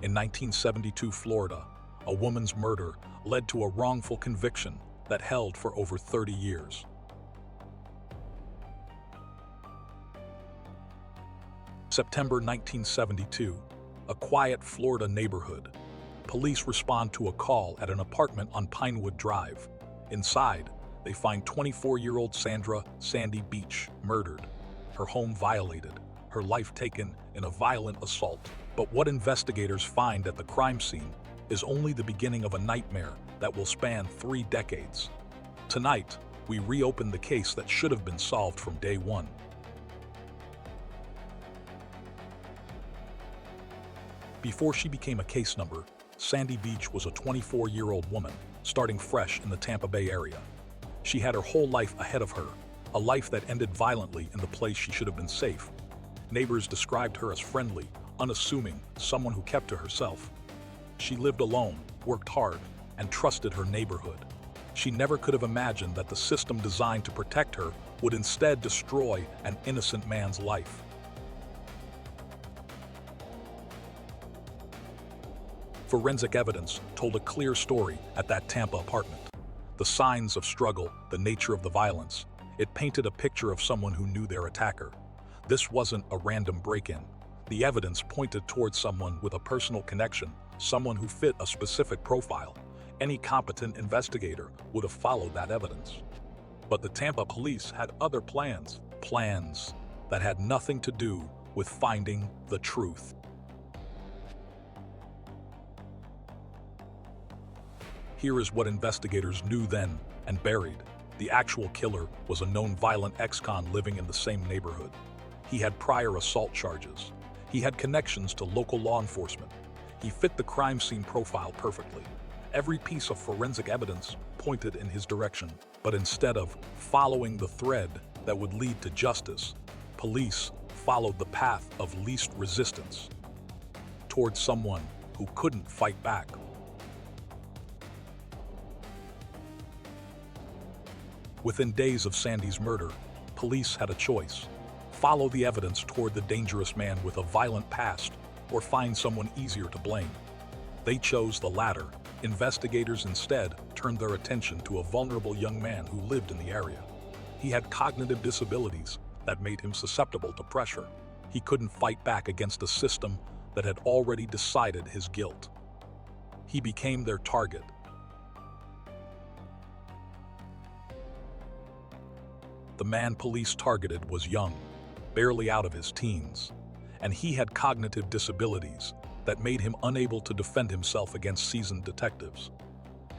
In 1972 Florida, a woman's murder led to a wrongful conviction that held for over 30 years. September 1972, a quiet Florida neighborhood. Police respond to a call at an apartment on Pinewood Drive. Inside, they find 24-year-old Sandra Sandy Beach murdered, her home violated, her life taken in a violent assault. But what investigators find at the crime scene is only the beginning of a nightmare that will span 3 decades. Tonight, we reopen the case that should have been solved from day one. Before she became a case number, Sandy Beach was a 24-year-old woman, starting fresh in the Tampa Bay area. She had her whole life ahead of her, a life that ended violently in the place she should have been safe. Neighbors described her as friendly, unassuming, someone who kept to herself. She lived alone, worked hard, and trusted her neighborhood. She never could have imagined that the system designed to protect her would instead destroy an innocent man's life. Forensic evidence told a clear story at that Tampa apartment. The signs of struggle, the nature of the violence, it painted a picture of someone who knew their attacker. This wasn't a random break-in. The evidence pointed towards someone with a personal connection, someone who fit a specific profile. Any competent investigator would have followed that evidence. But the Tampa police had other plans that had nothing to do with finding the truth. Here is what investigators knew then and buried. The actual killer was a known violent ex-con living in the same neighborhood. He had prior assault charges. He had connections to local law enforcement. He fit the crime scene profile perfectly. Every piece of forensic evidence pointed in his direction. But instead of following the thread that would lead to justice, police followed the path of least resistance towards someone who couldn't fight back. Within days of Sandy's murder, police had a choice: follow the evidence toward the dangerous man with a violent past, or find someone easier to blame. They chose the latter. Investigators instead turned their attention to a vulnerable young man who lived in the area. He had cognitive disabilities that made him susceptible to pressure. He couldn't fight back against a system that had already decided his guilt. He became their target. The man police targeted was young, barely out of his teens, and he had cognitive disabilities that made him unable to defend himself against seasoned detectives.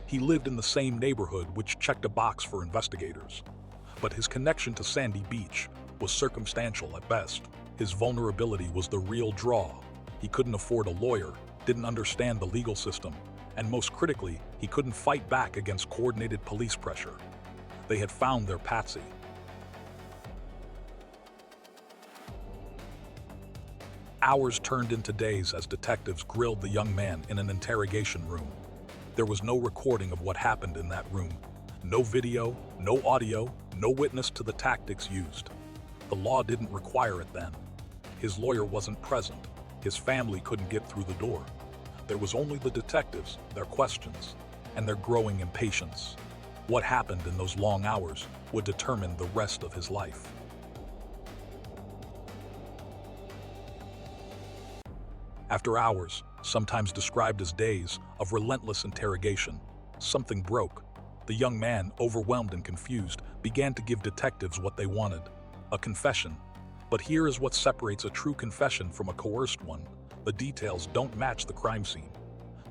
He lived in the same neighborhood, which checked a box for investigators. But his connection to Sandy Beach was circumstantial at best. His vulnerability was the real draw. He couldn't afford a lawyer, didn't understand the legal system, and most critically, he couldn't fight back against coordinated police pressure. They had found their patsy. Hours turned into days as detectives grilled the young man in an interrogation room. There was no recording of what happened in that room. No video, no audio, no witness to the tactics used. The law didn't require it then. His lawyer wasn't present. His family couldn't get through the door. There was only the detectives, their questions, and their growing impatience. What happened in those long hours would determine the rest of his life. After hours, sometimes described as days, of relentless interrogation, something broke. The young man, overwhelmed and confused, began to give detectives what they wanted: a confession. But here is what separates a true confession from a coerced one. The details don't match the crime scene.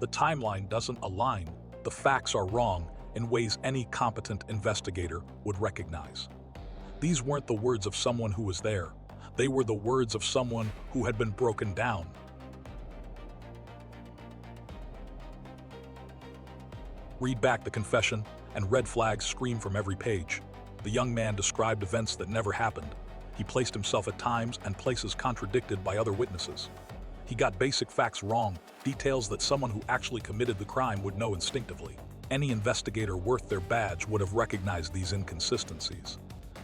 The timeline doesn't align. The facts are wrong in ways any competent investigator would recognize. These weren't the words of someone who was there. They were the words of someone who had been broken down. Read back the confession, and red flags scream from every page. The young man described events that never happened. He placed himself at times and places contradicted by other witnesses. He got basic facts wrong, details that someone who actually committed the crime would know instinctively. Any investigator worth their badge would have recognized these inconsistencies.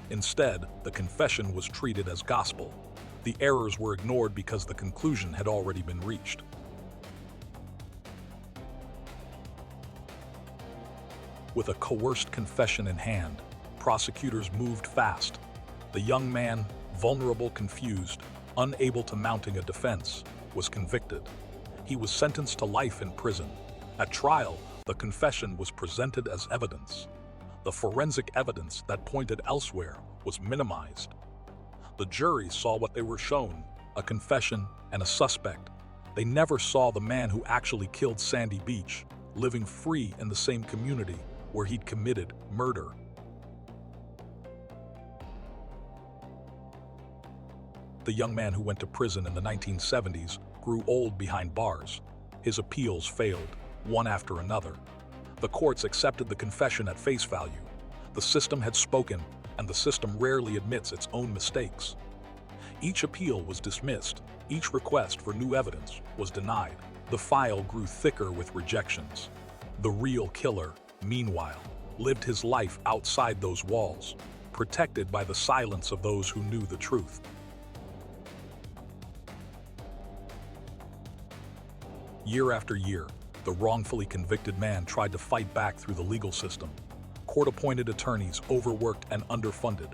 Instead, the confession was treated as gospel. The errors were ignored because the conclusion had already been reached. With a coerced confession in hand, prosecutors moved fast. The young man, vulnerable, confused, unable to mounting a defense, was convicted. He was sentenced to life in prison. At trial, the confession was presented as evidence. The forensic evidence that pointed elsewhere was minimized. The jury saw what they were shown, a confession and a suspect. They never saw the man who actually killed Sandy Beach, living free in the same community where he'd committed murder. The young man who went to prison in the 1970s grew old behind bars. His appeals failed, one after another. The courts accepted the confession at face value. The system had spoken, and the system rarely admits its own mistakes. Each appeal was dismissed. Each request for new evidence was denied. The file grew thicker with rejections. The real killer, meanwhile, lived his life outside those walls, protected by the silence of those who knew the truth. Year after year, the wrongfully convicted man tried to fight back through the legal system. Court-appointed attorneys, overworked and underfunded,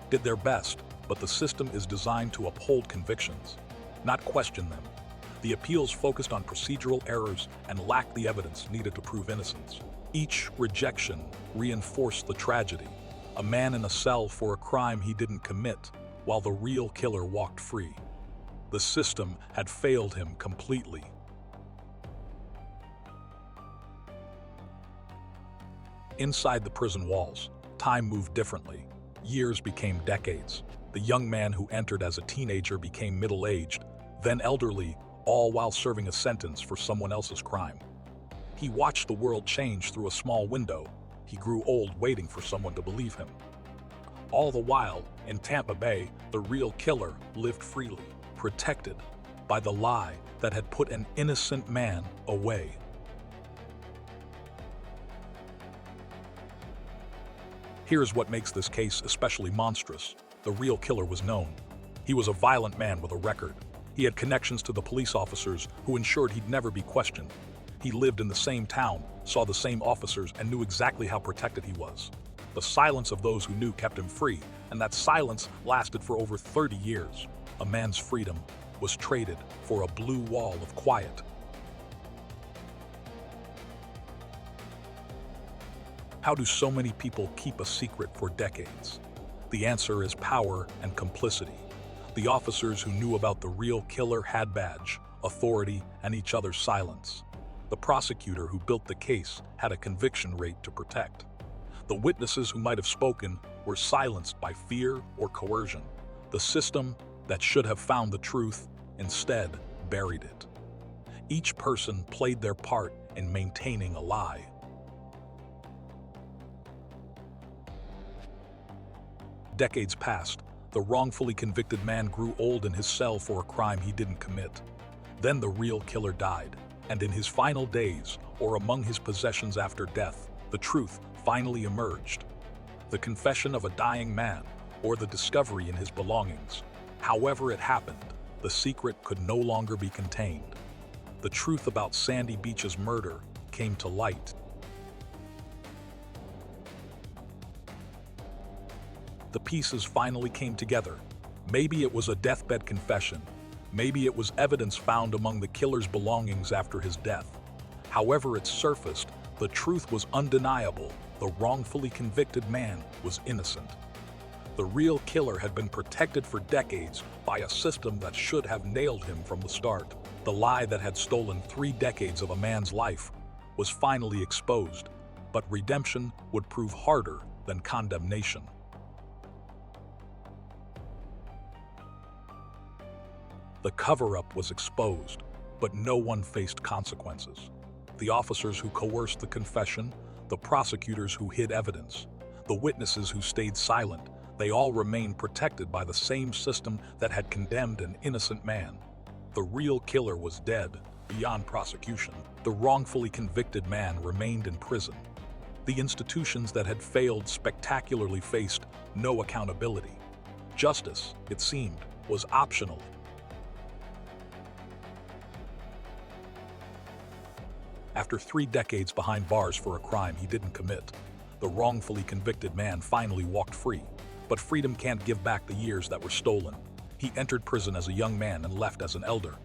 did their best, but the system is designed to uphold convictions, not question them. The appeals focused on procedural errors and lacked the evidence needed to prove innocence. Each rejection reinforced the tragedy: a man in a cell for a crime he didn't commit, while the real killer walked free. The system had failed him completely. Inside the prison walls, time moved differently. Years became decades. The young man who entered as a teenager became middle-aged, then elderly, all while serving a sentence for someone else's crime. He watched the world change through a small window. He grew old waiting for someone to believe him. All the while, in Tampa Bay, the real killer lived freely, protected by the lie that had put an innocent man away. Here's what makes this case especially monstrous. The real killer was known. He was a violent man with a record. He had connections to the police officers who ensured he'd never be questioned. He lived in the same town, saw the same officers, and knew exactly how protected he was. The silence of those who knew kept him free, and that silence lasted for over 30 years. A man's freedom was traded for a blue wall of quiet. How do so many people keep a secret for decades? The answer is power and complicity. The officers who knew about the real killer had badge, authority, and each other's silence. The prosecutor who built the case had a conviction rate to protect. The witnesses who might have spoken were silenced by fear or coercion. The system that should have found the truth instead buried it. Each person played their part in maintaining a lie. Decades passed. The wrongfully convicted man grew old in his cell for a crime he didn't commit. Then the real killer died, and in his final days, or among his possessions after death, the truth finally emerged. The confession of a dying man, or the discovery in his belongings. However it happened, the secret could no longer be contained. The truth about Sandy Beach's murder came to light. The pieces finally came together. Maybe it was a deathbed confession. Maybe it was evidence found among the killer's belongings after his death. However it surfaced, the truth was undeniable. The wrongfully convicted man was innocent. The real killer had been protected for decades by a system that should have nailed him from the start. The lie that had stolen 3 decades of a man's life was finally exposed, but redemption would prove harder than condemnation. The cover-up was exposed, but no one faced consequences. The officers who coerced the confession, the prosecutors who hid evidence, the witnesses who stayed silent, they all remained protected by the same system that had condemned an innocent man. The real killer was dead, beyond prosecution. The wrongfully convicted man remained in prison. The institutions that had failed spectacularly faced no accountability. Justice, it seemed, was optional. After 3 decades behind bars for a crime he didn't commit, the wrongfully convicted man finally walked free. But freedom can't give back the years that were stolen. He entered prison as a young man and left as an elder.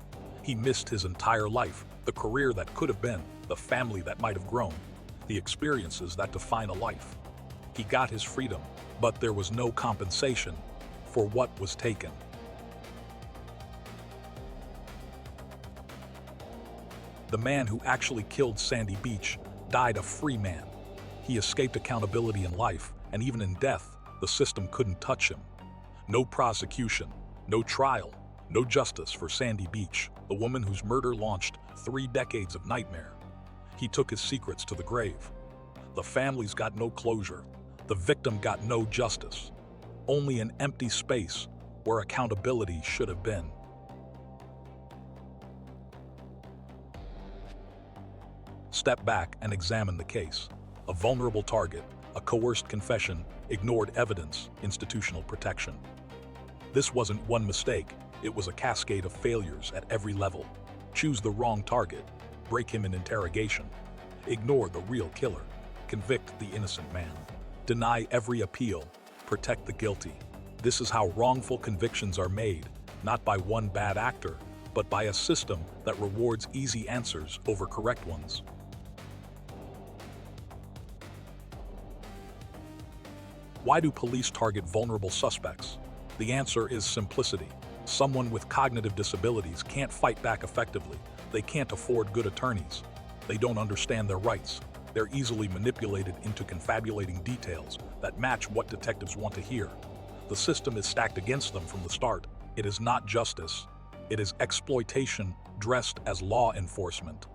He missed his entire life, the career that could have been, the family that might have grown, the experiences that define a life. He got his freedom, but there was no compensation for what was taken. The man who actually killed Sandy Beach died a free man. He escaped accountability in life, and even in death, the system couldn't touch him. No prosecution, no trial, no justice for Sandy Beach, the woman whose murder launched 3 decades of nightmare. He took his secrets to the grave. The family's got no closure. The victim got no justice. Only an empty space where accountability should have been. Step back and examine the case. A vulnerable target, a coerced confession, ignored evidence, institutional protection. This wasn't one mistake, it was a cascade of failures at every level. Choose the wrong target, break him in interrogation, ignore the real killer, convict the innocent man, deny every appeal, protect the guilty. This is how wrongful convictions are made, not by one bad actor, but by a system that rewards easy answers over correct ones. Why do police target vulnerable suspects? The answer is simplicity. Someone with cognitive disabilities can't fight back effectively. They can't afford good attorneys. They don't understand their rights. They're easily manipulated into confabulating details that match what detectives want to hear. The system is stacked against them from the start. It is not justice. It is exploitation dressed as law enforcement.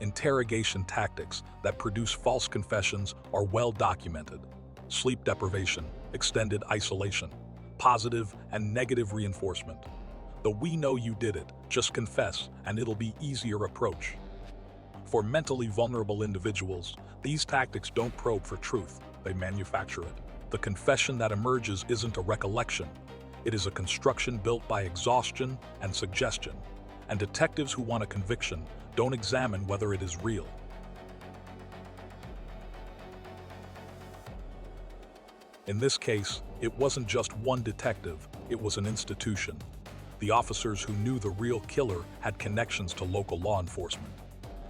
Interrogation tactics that produce false confessions are well documented. Sleep deprivation, extended isolation, positive and negative reinforcement. The "we know you did it, just confess and it'll be easier" approach. For mentally vulnerable individuals, these tactics don't probe for truth, they manufacture it. The confession that emerges isn't a recollection. It is a construction built by exhaustion and suggestion. And detectives who want a conviction don't examine whether it is real. In this case, it wasn't just one detective, it was an institution. The officers who knew the real killer had connections to local law enforcement.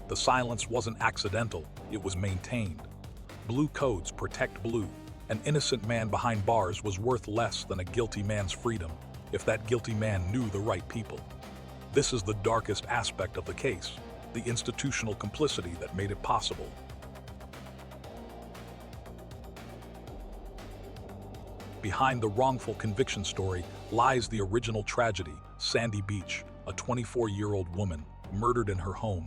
The silence wasn't accidental, it was maintained. Blue codes protect blue. An innocent man behind bars was worth less than a guilty man's freedom if that guilty man knew the right people. This is the darkest aspect of the case, the institutional complicity that made it possible. Behind the wrongful conviction story lies the original tragedy, Sandy Beach, a 24-year-old woman, murdered in her home.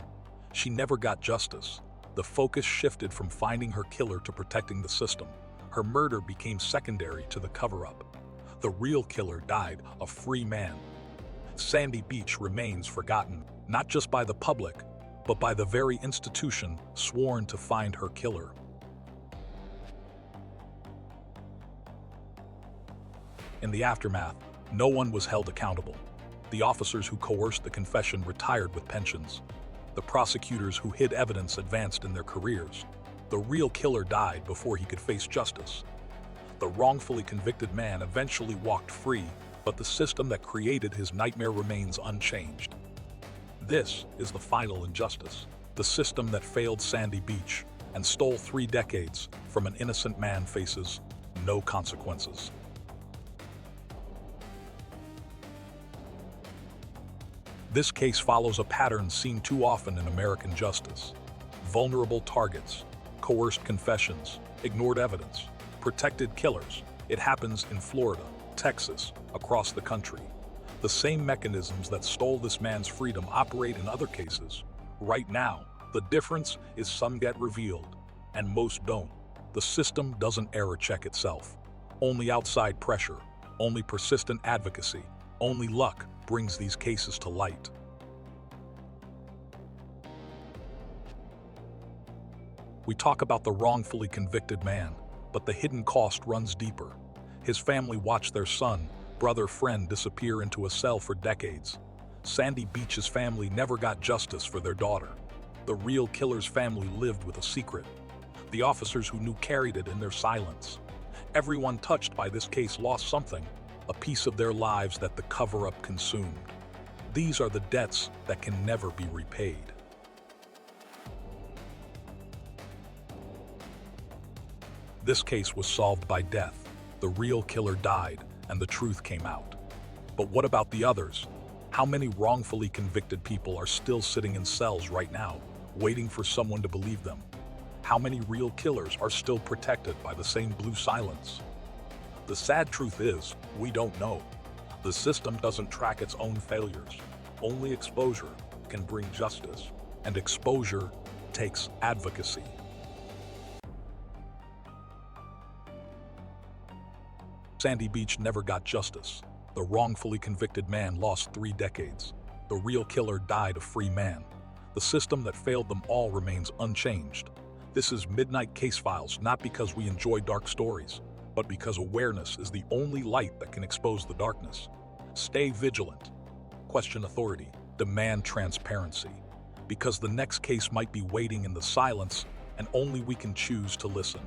She never got justice. The focus shifted from finding her killer to protecting the system. Her murder became secondary to the cover-up. The real killer died a free man. Sandy Beach remains forgotten, not just by the public, but by the very institution sworn to find her killer. In the aftermath, no one was held accountable. The officers who coerced the confession retired with pensions. The prosecutors who hid evidence advanced in their careers. The real killer died before he could face justice. The wrongfully convicted man eventually walked free, but the system that created his nightmare remains unchanged. This is the final injustice. The system that failed Sandy Beach and stole 3 decades from an innocent man faces no consequences. This case follows a pattern seen too often in American justice. Vulnerable targets, coerced confessions, ignored evidence, protected killers. It happens in Florida, Texas, across the country. The same mechanisms that stole this man's freedom operate in other cases. Right now, the difference is some get revealed, and most don't. The system doesn't error check itself. Only outside pressure, only persistent advocacy, only luck brings these cases to light. We talk about the wrongfully convicted man, but the hidden cost runs deeper. His family watched their son, brother, friend disappear into a cell for decades. Sandy Beach's family never got justice for their daughter. The real killer's family lived with a secret. The officers who knew carried it in their silence. Everyone touched by this case lost something, a piece of their lives that the cover-up consumed. These are the debts that can never be repaid. This case was solved by death. The real killer died, and the truth came out. But what about the others? How many wrongfully convicted people are still sitting in cells right now, waiting for someone to believe them? How many real killers are still protected by the same blue silence? The sad truth is, we don't know. The system doesn't track its own failures. Only exposure can bring justice, and exposure takes advocacy. Sandy Beach never got justice. The wrongfully convicted man lost 3 decades. The real killer died a free man. The system that failed them all remains unchanged. This is Midnight Case Files, not because we enjoy dark stories, but because awareness is the only light that can expose the darkness. Stay vigilant. Question authority. Demand transparency. Because the next case might be waiting in the silence, and only we can choose to listen.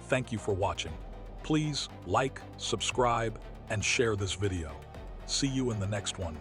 Thank you for watching. Please like, subscribe, and share this video. See you in the next one.